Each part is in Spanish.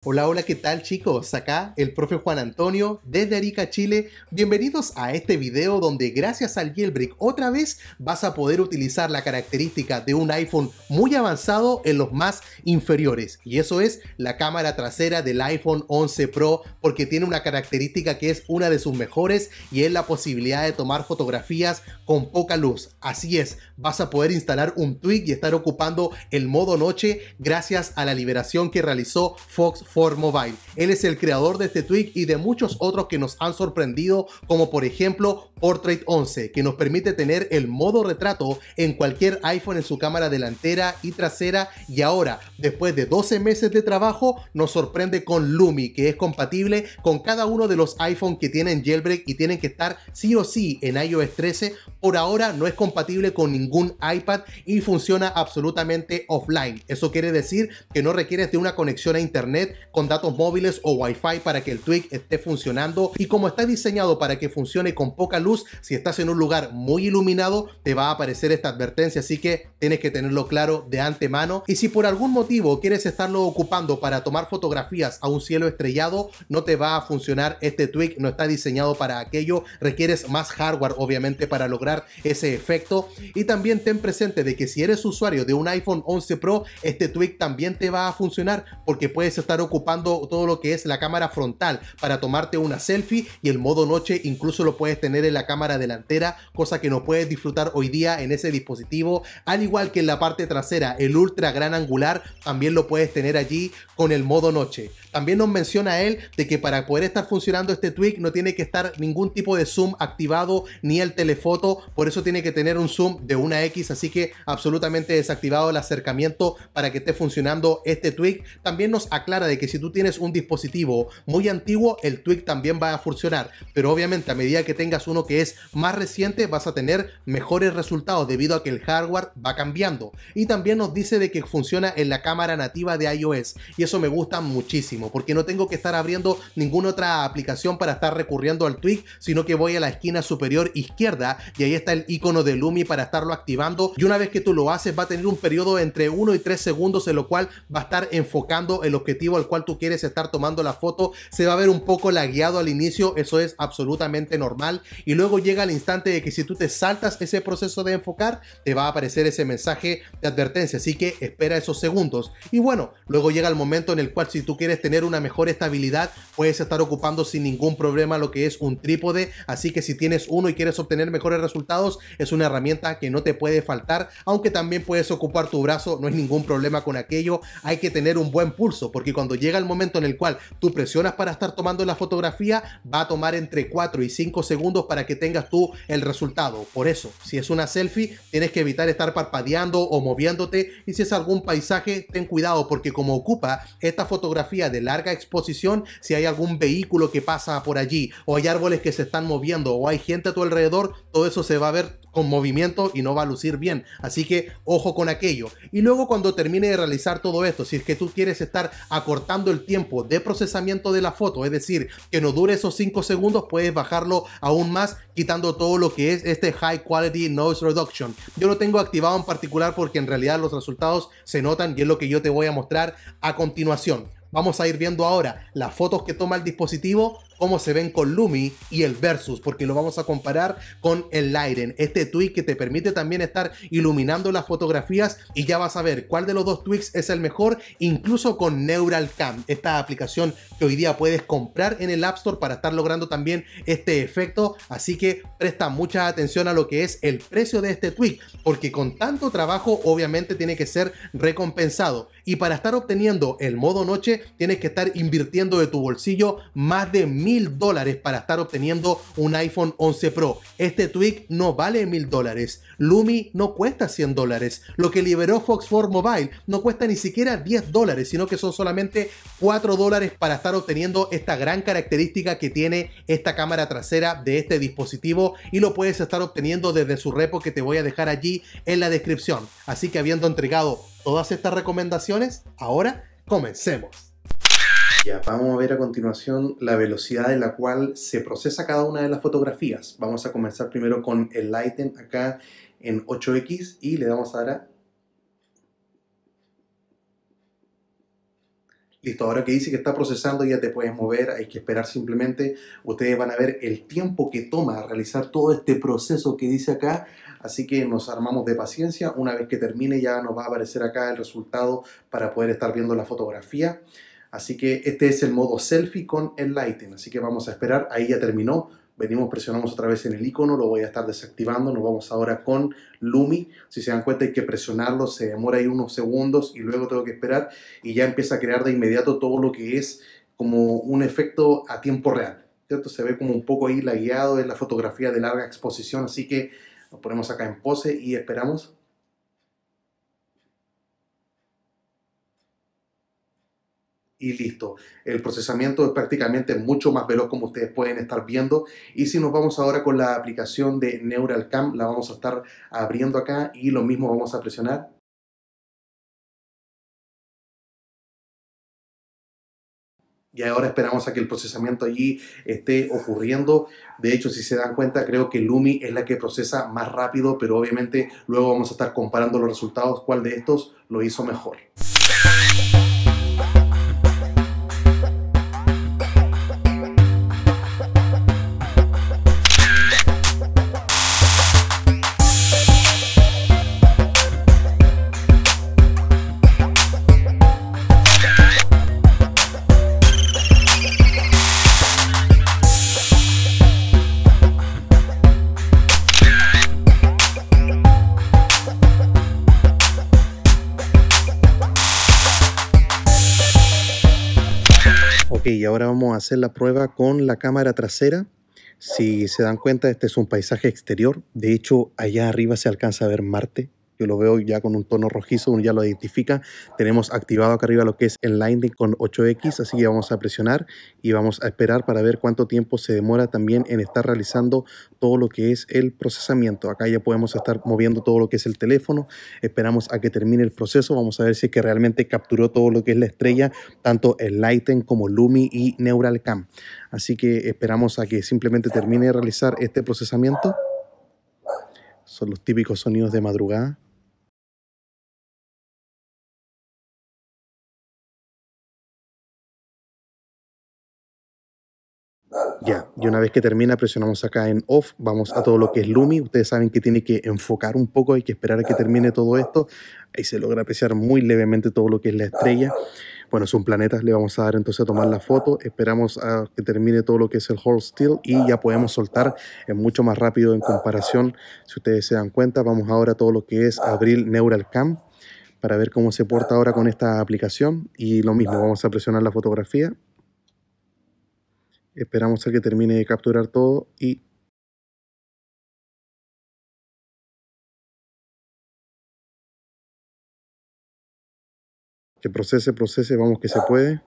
Hola, hola, ¿qué tal chicos? Acá el profe Juan Antonio desde Arica, Chile. Bienvenidos a este video donde gracias al jailbreak otra vez vas a poder utilizar la característica de un iPhone muy avanzado en los más inferiores. Y eso es la cámara trasera del iPhone 11 Pro, porque tiene una característica que es una de sus mejores y es la posibilidad de tomar fotografías con poca luz. Así es, vas a poder instalar un tweak y estar ocupando el modo noche gracias a la liberación que realizó Fox for Mobile. Él es el creador de este tweak y de muchos otros que nos han sorprendido, como por ejemplo Portrait 11, que nos permite tener el modo retrato en cualquier iPhone en su cámara delantera y trasera, y ahora, después de 12 meses de trabajo, nos sorprende con Lumi, que es compatible con cada uno de los iPhone que tienen jailbreak y tienen que estar sí o sí en iOS 13. Por ahora no es compatible con ningún iPad y funciona absolutamente offline. Eso quiere decir que no requieres de una conexión a internet con datos móviles o Wi-Fi para que el tweak esté funcionando, y como está diseñado para que funcione con poca luz, si estás en un lugar muy iluminado te va a aparecer esta advertencia, así que tienes que tenerlo claro de antemano. Y si por algún motivo quieres estarlo ocupando para tomar fotografías a un cielo estrellado, no te va a funcionar este tweak, no está diseñado para aquello, requieres más hardware obviamente para lograr ese efecto. Y también ten presente de que si eres usuario de un iPhone 11 Pro, este tweak también te va a funcionar, porque puedes estar ocupando todo lo que es la cámara frontal para tomarte una selfie, y el modo noche incluso lo puedes tener en la cámara delantera, cosa que no puedes disfrutar hoy día en ese dispositivo. Al igual que en la parte trasera, el ultra gran angular también lo puedes tener allí con el modo noche. También nos menciona él de que para poder estar funcionando este tweak no tiene que estar ningún tipo de zoom activado ni el telefoto, por eso tiene que tener un zoom de 1x, así que absolutamente desactivado el acercamiento para que esté funcionando este tweak. También nos aclara de que si tú tienes un dispositivo muy antiguo, el tweak también va a funcionar, pero obviamente a medida que tengas uno que es más reciente vas a tener mejores resultados debido a que el hardware va cambiando. Y también nos dice de que funciona en la cámara nativa de iOS, y eso me gusta muchísimo porque no tengo que estar abriendo ninguna otra aplicación para estar recurriendo al tweak, sino que voy a la esquina superior izquierda y ahí está el icono de Lumi para estarlo activando, y una vez que tú lo haces va a tener un periodo entre 1 y 3 segundos en lo cual va a estar enfocando el objetivo al cual tú quieres estar tomando la foto. Se va a ver un poco lagueado al inicio, eso es absolutamente normal, y luego llega el instante de que si tú te saltas ese proceso de enfocar te va a aparecer ese mensaje de advertencia, así que espera esos segundos. Y bueno, luego llega el momento en el cual si tú quieres tener una mejor estabilidad puedes estar ocupando sin ningún problema lo que es un trípode, así que si tienes uno y quieres obtener mejores resultados es una herramienta que no te puede faltar, aunque también puedes ocupar tu brazo, no hay ningún problema con aquello. Hay que tener un buen pulso porque cuando llega el momento en el cual tú presionas para estar tomando la fotografía va a tomar entre 4 y 5 segundos para que tengas tú el resultado. Por eso, si es una selfie tienes que evitar estar parpadeando o moviéndote, y si es algún paisaje ten cuidado porque como ocupa esta fotografía de larga exposición, si hay algún vehículo que pasa por allí o hay árboles que se están moviendo o hay gente a tu alrededor, todo eso se va a ver con movimiento y no va a lucir bien, así que ojo con aquello. Y luego cuando termine de realizar todo esto, si es que tú quieres estar acortando el tiempo de procesamiento de la foto, es decir, que no dure esos 5 segundos, puedes bajarlo aún más quitando todo lo que es este High Quality Noise Reduction. Yo lo tengo activado en particular porque en realidad los resultados se notan y es lo que yo te voy a mostrar a continuación. Vamos a ir viendo ahora las fotos que toma el dispositivo, cómo se ven con Lumi y el versus, porque lo vamos a comparar con el Lighten, este tweak que te permite también estar iluminando las fotografías, y ya vas a ver cuál de los dos tweaks es el mejor, incluso con Neural Cam, esta aplicación que hoy día puedes comprar en el App Store para estar logrando también este efecto. Así que presta mucha atención a lo que es el precio de este tweak, porque con tanto trabajo obviamente tiene que ser recompensado, y para estar obteniendo el modo noche tienes que estar invirtiendo de tu bolsillo más de $1000 para estar obteniendo un iPhone 11 Pro. Este tweak no vale $1000, Lumi no cuesta $100, lo que liberó Fox for Mobile no cuesta ni siquiera $10, sino que son solamente $4 para estar obteniendo esta gran característica que tiene esta cámara trasera de este dispositivo, y lo puedes estar obteniendo desde su repo que te voy a dejar allí en la descripción. Así que habiendo entregado todas estas recomendaciones, ahora comencemos. Ya, vamos a ver a continuación la velocidad en la cual se procesa cada una de las fotografías. Vamos a comenzar primero con el Lighten acá en 8x y le damos ahora Listo, ahora que dice que está procesando ya te puedes mover, hay que esperar simplemente. Ustedes van a ver el tiempo que toma realizar todo este proceso que dice acá, así que nos armamos de paciencia. Una vez que termine ya nos va a aparecer acá el resultado para poder estar viendo la fotografía. Así que este es el modo selfie con el lighting, así que vamos a esperar, ahí ya terminó. Venimos, presionamos otra vez en el icono, lo voy a estar desactivando. Nos vamos ahora con Lumi. Si se dan cuenta hay que presionarlo, se demora ahí unos segundos y luego tengo que esperar y ya empieza a crear de inmediato todo lo que es como un efecto a tiempo real, ¿cierto? Se ve como un poco ahí lagueado, es la fotografía de larga exposición, así que nos ponemos acá en pose y esperamos. Y listo. El procesamiento es prácticamente mucho más veloz como ustedes pueden estar viendo. Y si nos vamos ahora con la aplicación de NeuralCam, la vamos a estar abriendo acá y lo mismo vamos a presionar. Y ahora esperamos a que el procesamiento allí esté ocurriendo. De hecho, si se dan cuenta, creo que Lumi es la que procesa más rápido, pero obviamente luego vamos a estar comparando los resultados, cuál de estos lo hizo mejor. Ok, y ahora vamos a hacer la prueba con la cámara trasera. Si se dan cuenta, este es un paisaje exterior. De hecho, allá arriba se alcanza a ver Marte. Yo lo veo ya con un tono rojizo, uno ya lo identifica. Tenemos activado acá arriba lo que es el Lightning con 8X, así que vamos a presionar y vamos a esperar para ver cuánto tiempo se demora también en estar realizando todo lo que es el procesamiento. Acá ya podemos estar moviendo todo lo que es el teléfono. Esperamos a que termine el proceso. Vamos a ver si es que realmente capturó todo lo que es la estrella, tanto el Lighten como Lumi y NeuralCam. Así que esperamos a que simplemente termine de realizar este procesamiento. Son los típicos sonidos de madrugada. Ya, y una vez que termina presionamos acá en off, vamos a todo lo que es Lumi. Ustedes saben que tiene que enfocar un poco, hay que esperar a que termine todo esto. Ahí se logra apreciar muy levemente todo lo que es la estrella. Bueno, es un planeta, le vamos a dar entonces a tomar la foto. Esperamos a que termine todo lo que es el hold still y ya podemos soltar mucho más rápido en comparación. Si ustedes se dan cuenta, vamos ahora a todo lo que es abrir NeuralCam para ver cómo se porta ahora con esta aplicación. Y lo mismo, vamos a presionar la fotografía. Esperamos a que termine de capturar todo y que procese, vamos que se puede.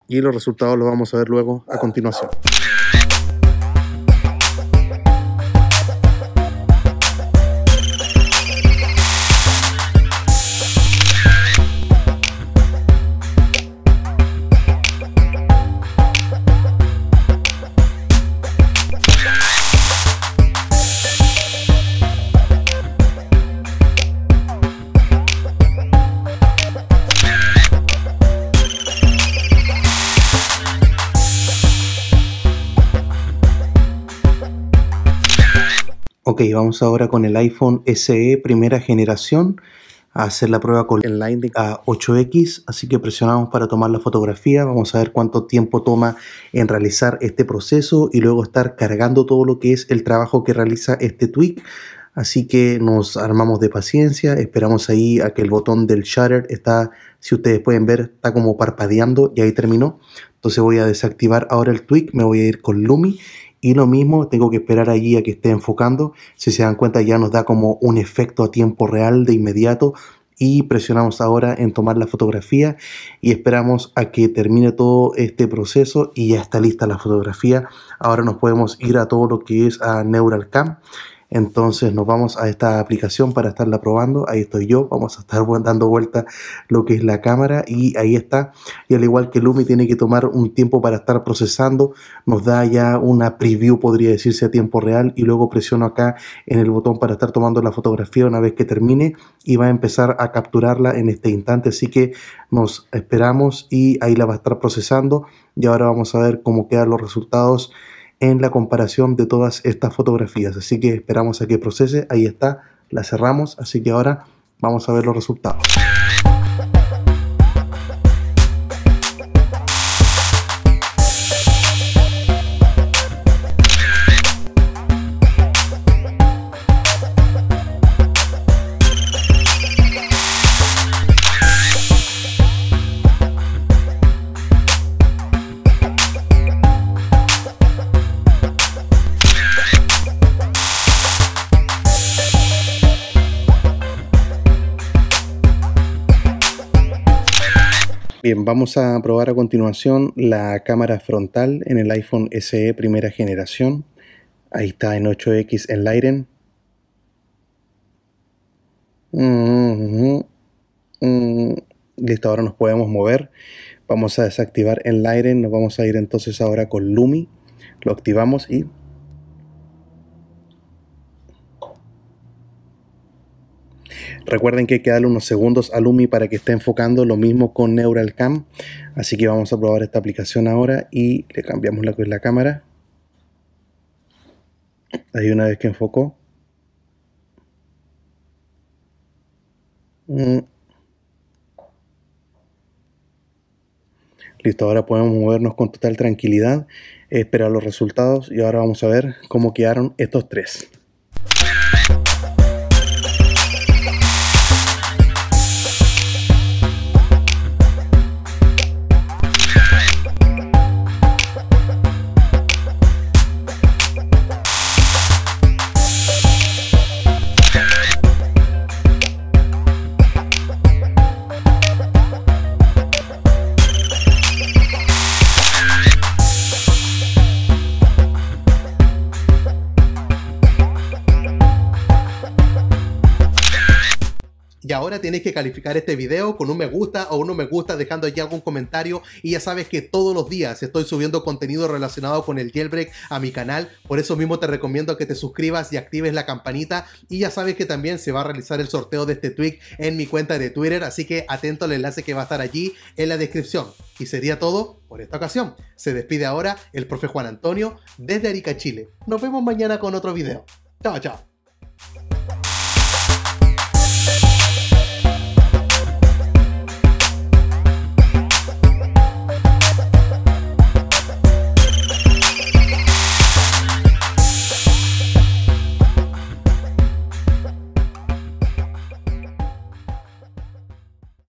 Y los resultados los vamos a ver luego a continuación. Ok, vamos ahora con el iPhone SE primera generación a hacer la prueba con el Lightning a 8X, así que presionamos para tomar la fotografía. Vamos a ver cuánto tiempo toma en realizar este proceso y luego estar cargando todo lo que es el trabajo que realiza este tweak. Así que nos armamos de paciencia, esperamos ahí a que el botón del shutter está, si ustedes pueden ver, está como parpadeando y ahí terminó. Entonces voy a desactivar ahora el tweak, me voy a ir con Lumi. Y lo mismo, tengo que esperar allí a que esté enfocando. Si se dan cuenta ya nos da como un efecto a tiempo real de inmediato. Y presionamos ahora en tomar la fotografía y esperamos a que termine todo este proceso y ya está lista la fotografía. Ahora nos podemos ir a todo lo que es a NeuralCam. Entonces nos vamos a esta aplicación para estarla probando. Ahí estoy yo, vamos a estar dando vuelta lo que es la cámara y ahí está. Y al igual que Lumi tiene que tomar un tiempo para estar procesando, nos da ya una preview, podría decirse, a tiempo real, y luego presiono acá en el botón para estar tomando la fotografía una vez que termine y va a empezar a capturarla en este instante. Así que nos esperamos y ahí la va a estar procesando y ahora vamos a ver cómo quedan los resultados en la comparación de todas estas fotografías. Así que esperamos a que procese. Ahí está, la cerramos, así que ahora vamos a ver los resultados. Bien, vamos a probar a continuación la cámara frontal en el iPhone SE primera generación. Ahí está en 8X Enlighten. Listo, ahora nos podemos mover. Vamos a desactivar Enlighten. Nos vamos a ir entonces ahora con Lumi. Lo activamos y... Recuerden que hay que darle unos segundos a Lumi para que esté enfocando, lo mismo con Neural Cam. Así que vamos a probar esta aplicación ahora y le cambiamos lo que es la cámara. Ahí una vez que enfocó. Listo, ahora podemos movernos con total tranquilidad, esperar los resultados y ahora vamos a ver cómo quedaron estos tres. Y ahora tienes que calificar este video con un me gusta o un no me gusta, dejando allí algún comentario. Y ya sabes que todos los días estoy subiendo contenido relacionado con el jailbreak a mi canal. Por eso mismo te recomiendo que te suscribas y actives la campanita. Y ya sabes que también se va a realizar el sorteo de este tweak en mi cuenta de Twitter. Así que atento al enlace que va a estar allí en la descripción. Y sería todo por esta ocasión. Se despide ahora el profe Juan Antonio desde Arica, Chile. Nos vemos mañana con otro video. Chao, chao.